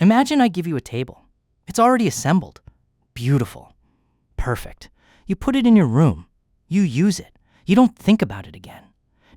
Imagine I give you a table. It's already assembled. Beautiful. Perfect. You put it in your room. You use it. You don't think about it again.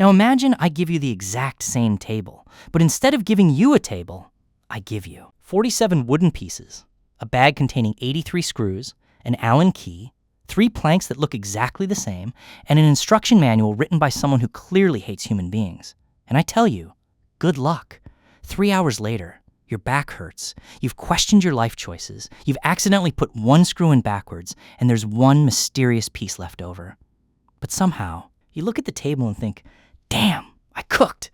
Now imagine I give you the exact same table, but instead of giving you a table, I give you 47 wooden pieces, a bag containing 83 screws, an Allen key, 3 planks that look exactly the same, and an instruction manual written by someone who clearly hates human beings. And I tell you, good luck. 3 hours later, your back hurts, you've questioned your life choices, you've accidentally put one screw in backwards, and there's one mysterious piece left over. But somehow, you look at the table and think, damn, I cooked.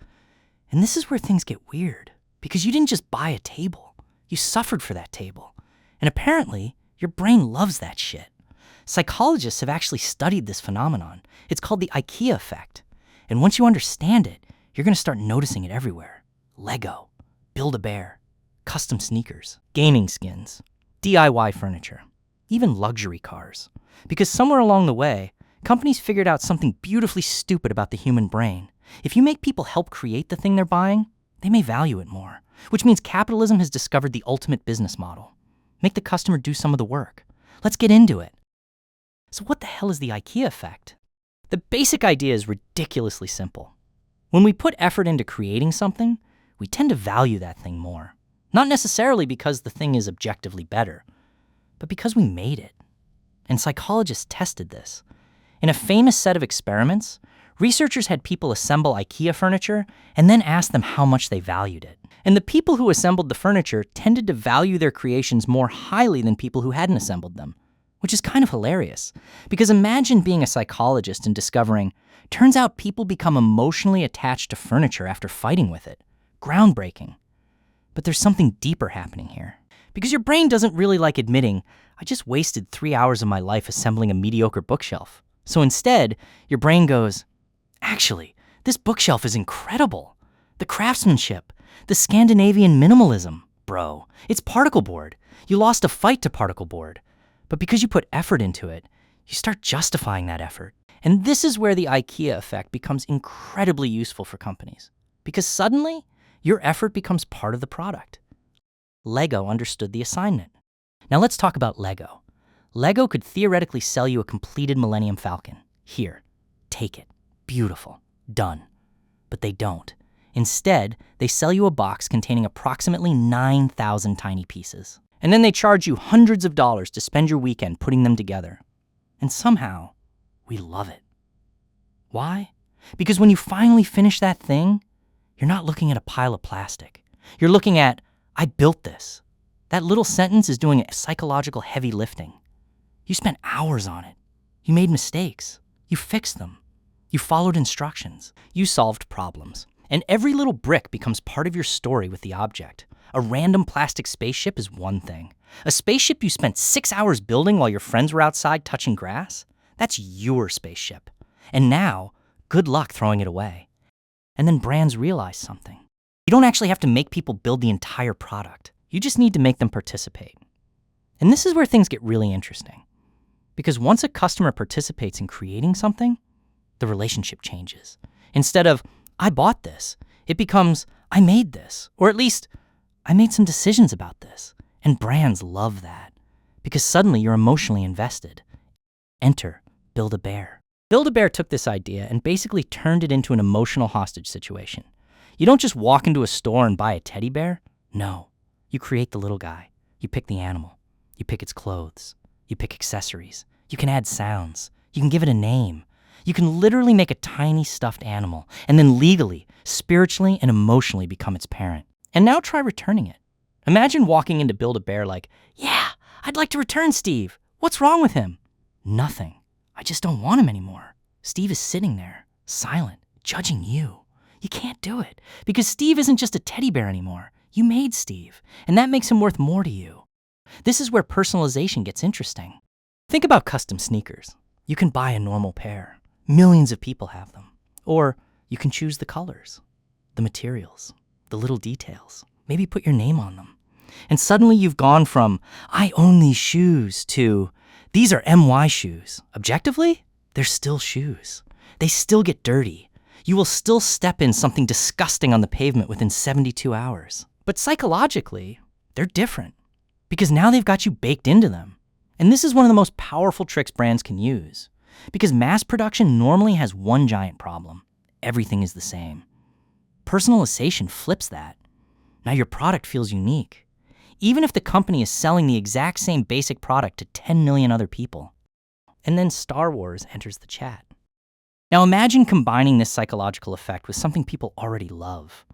And this is where things get weird, because you didn't just buy a table, you suffered for that table. And apparently, your brain loves that shit. Psychologists have actually studied this phenomenon. It's called the IKEA Effect. And once you understand it, you're going to start noticing it everywhere. Lego, Build-A-Bear, custom sneakers, gaming skins, DIY furniture, even luxury cars. Because somewhere along the way, companies figured out something beautifully stupid about the human brain. If you make people help create the thing they're buying, they may value it more, which means capitalism has discovered the ultimate business model. Make the customer do some of the work. Let's get into it. So what the hell is the IKEA effect? The basic idea is ridiculously simple. When we put effort into creating something, we tend to value that thing more. Not necessarily because the thing is objectively better, but because we made it. And psychologists tested this. In a famous set of experiments, researchers had people assemble IKEA furniture and then asked them how much they valued it. And the people who assembled the furniture tended to value their creations more highly than people who hadn't assembled them, which is kind of hilarious. Because imagine being a psychologist and discovering, turns out people become emotionally attached to furniture after fighting with it. Groundbreaking. But there's something deeper happening here. Because your brain doesn't really like admitting, I just wasted 3 hours of my life assembling a mediocre bookshelf. So instead, your brain goes, actually, this bookshelf is incredible. The craftsmanship, the Scandinavian minimalism, bro. It's particle board. You lost a fight to particle board. But because you put effort into it, you start justifying that effort. And this is where the IKEA effect becomes incredibly useful for companies. Because suddenly, your effort becomes part of the product. Lego understood the assignment. Now let's talk about Lego. Lego could theoretically sell you a completed Millennium Falcon. Here, take it. Beautiful. Done. But they don't. Instead, they sell you a box containing approximately 9,000 tiny pieces. And then they charge you hundreds of dollars to spend your weekend putting them together. And somehow, we love it. Why? Because when you finally finish that thing, you're not looking at a pile of plastic. You're looking at, I built this. That little sentence is doing psychological heavy lifting. You spent hours on it. You made mistakes. You fixed them. You followed instructions. You solved problems. And every little brick becomes part of your story with the object. A random plastic spaceship is one thing. A spaceship you spent 6 hours building while your friends were outside touching grass? That's your spaceship. And now, good luck throwing it away. And then brands realize something. You don't actually have to make people build the entire product. You just need to make them participate. And this is where things get really interesting. Because once a customer participates in creating something, the relationship changes. Instead of, I bought this, it becomes, I made this. Or at least, I made some decisions about this. And brands love that. Because suddenly you're emotionally invested. Enter Build-A-Bear. Build-A-Bear took this idea and basically turned it into an emotional hostage situation. You don't just walk into a store and buy a teddy bear. No, you create the little guy. You pick the animal. You pick its clothes. You pick accessories. You can add sounds. You can give it a name. You can literally make a tiny stuffed animal and then legally, spiritually, and emotionally become its parent. And now try returning it. Imagine walking into Build-A-Bear like, yeah, I'd like to return Steve. What's wrong with him? Nothing. I just don't want him anymore. Steve is sitting there, silent, judging you. You can't do it because Steve isn't just a teddy bear anymore. You made Steve, and that makes him worth more to you. This is where personalization gets interesting. Think about custom sneakers. You can buy a normal pair. Millions of people have them. Or you can choose the colors, the materials, the little details. Maybe put your name on them. And suddenly you've gone from, I own these shoes, to, these are MY shoes. Objectively, they're still shoes. They still get dirty. You will still step in something disgusting on the pavement within 72 hours. But psychologically, They're different because now they've got you baked into them. And this is one of the most powerful tricks brands can use, because mass production normally has one giant problem. Everything is the same. Personalization flips that. Now your product feels unique, even if the company is selling the exact same basic product to 10 million other people. And then Star Wars enters the chat. Now imagine combining this psychological effect with something people already love,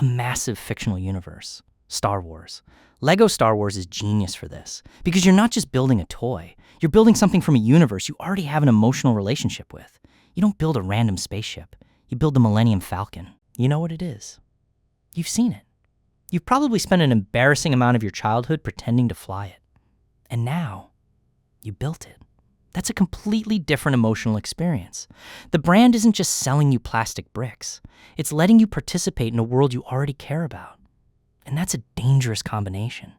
a massive fictional universe, Star Wars. Lego Star Wars is genius for this, because you're not just building a toy, you're building something from a universe you already have an emotional relationship with. You don't build a random spaceship, you build the Millennium Falcon. You know what it is. You've seen it. You've probably spent an embarrassing amount of your childhood pretending to fly it. And now, you built it. That's a completely different emotional experience. The brand isn't just selling you plastic bricks. It's letting you participate in a world you already care about. And that's a dangerous combination,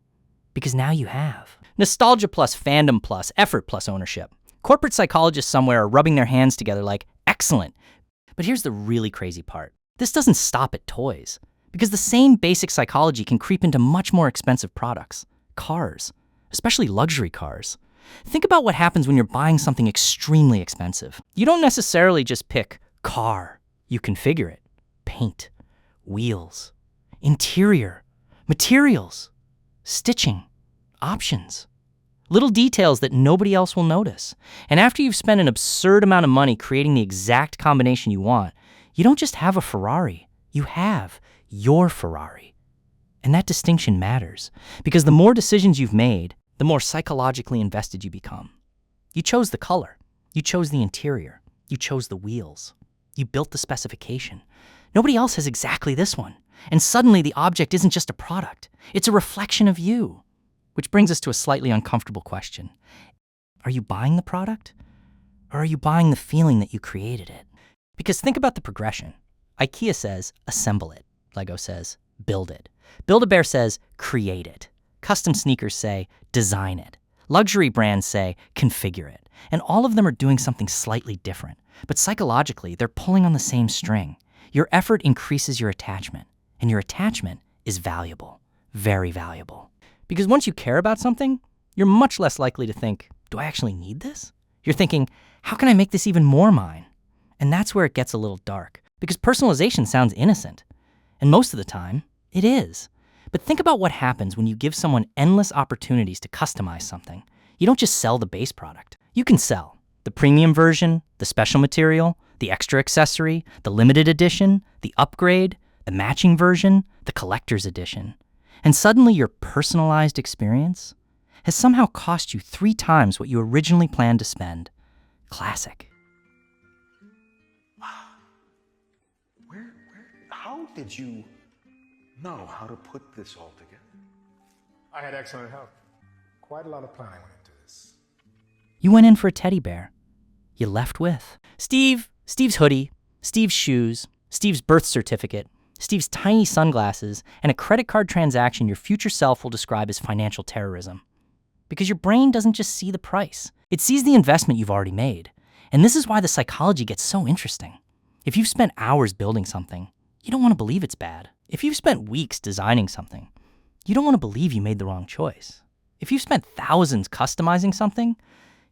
because now you have nostalgia plus fandom plus effort plus ownership. Corporate psychologists somewhere are rubbing their hands together like, excellent. But here's the really crazy part. This doesn't stop at toys, because the same basic psychology can creep into much more expensive products, cars, especially luxury cars. Think about what happens when you're buying something extremely expensive. You don't necessarily just pick car. You configure it, paint, wheels, interior, materials, stitching, options, little details that nobody else will notice. And after you've spent an absurd amount of money creating the exact combination you want, you don't just have a Ferrari, you have your Ferrari. And that distinction matters, because the more decisions you've made, the more psychologically invested you become. You chose the color, you chose the interior, you chose the wheels, you built the specification. Nobody else has exactly this one. And suddenly the object isn't just a product, it's a reflection of you. Which brings us to a slightly uncomfortable question. Are you buying the product? Or are you buying the feeling that you created it? Because think about the progression. IKEA says, assemble it. Lego says, build it. Build-A-Bear says, create it. Custom sneakers say, design it. Luxury brands say, configure it. And all of them are doing something slightly different. But psychologically, they're pulling on the same string. Your effort increases your attachment. And your attachment is valuable, very valuable. Because once you care about something, you're much less likely to think, do I actually need this? You're thinking, how can I make this even more mine? And that's where it gets a little dark, because personalization sounds innocent. And most of the time, it is. But think about what happens when you give someone endless opportunities to customize something. You don't just sell the base product. You can sell the premium version, the special material, the extra accessory, the limited edition, the upgrade, the matching version, the collector's edition. And suddenly your personalized experience has somehow cost you 3 times what you originally planned to spend. Classic. How did you know how to put this all together? I had excellent help. Quite a lot of planning went into this. You went in for a teddy bear. You left with Steve's hoodie, Steve's shoes, Steve's birth certificate, Steve's tiny sunglasses, and a credit card transaction your future self will describe as financial terrorism. Because your brain doesn't just see the price. It sees the investment you've already made. And this is why the psychology gets so interesting. If you've spent hours building something, you don't want to believe it's bad. If you've spent weeks designing something, you don't want to believe you made the wrong choice. If you've spent thousands customizing something,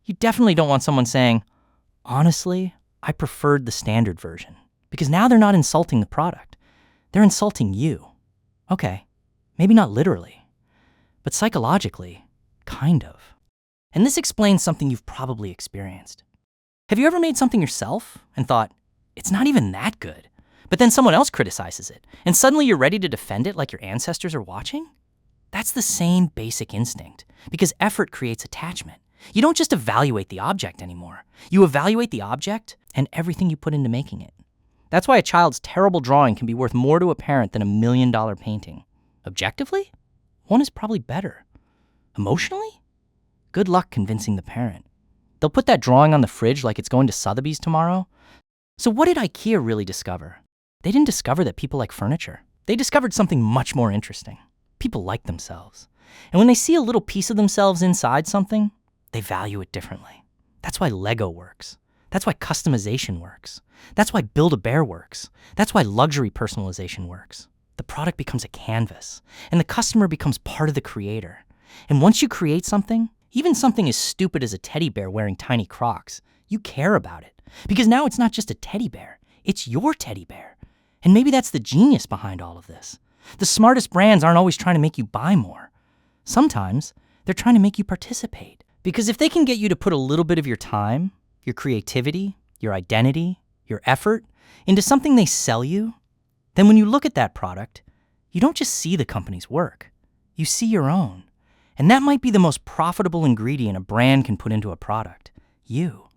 you definitely don't want someone saying, honestly, I preferred the standard version. Because now they're not insulting the product. They're insulting you. Okay, maybe not literally, but psychologically, kind of. And this explains something you've probably experienced. Have you ever made something yourself and thought, it's not even that good? But then someone else criticizes it, and suddenly you're ready to defend it like your ancestors are watching? That's the same basic instinct, because effort creates attachment. You don't just evaluate the object anymore. You evaluate the object and everything you put into making it. That's why a child's terrible drawing can be worth more to a parent than $1 million painting. Objectively, one is probably better. Emotionally, good luck convincing the parent. They'll put that drawing on the fridge like it's going to Sotheby's tomorrow. So what did IKEA really discover? They didn't discover that people like furniture. They discovered something much more interesting. People like themselves. And when they see a little piece of themselves inside something, they value it differently. That's why Lego works. That's why customization works. That's why Build-A-Bear works. That's why luxury personalization works. the product becomes a canvas, and the customer becomes part of the creator. And once you create something, even something as stupid as a teddy bear wearing tiny Crocs, you care about it. Because now it's not just a teddy bear, it's your teddy bear. And maybe that's the genius behind all of this. The smartest brands aren't always trying to make you buy more. Sometimes they're trying to make you participate. Because if they can get you to put a little bit of your time, your creativity, your identity, your effort into something they sell you, then when you look at that product, you don't just see the company's work, you see your own. And that might be the most profitable ingredient a brand can put into a product, you.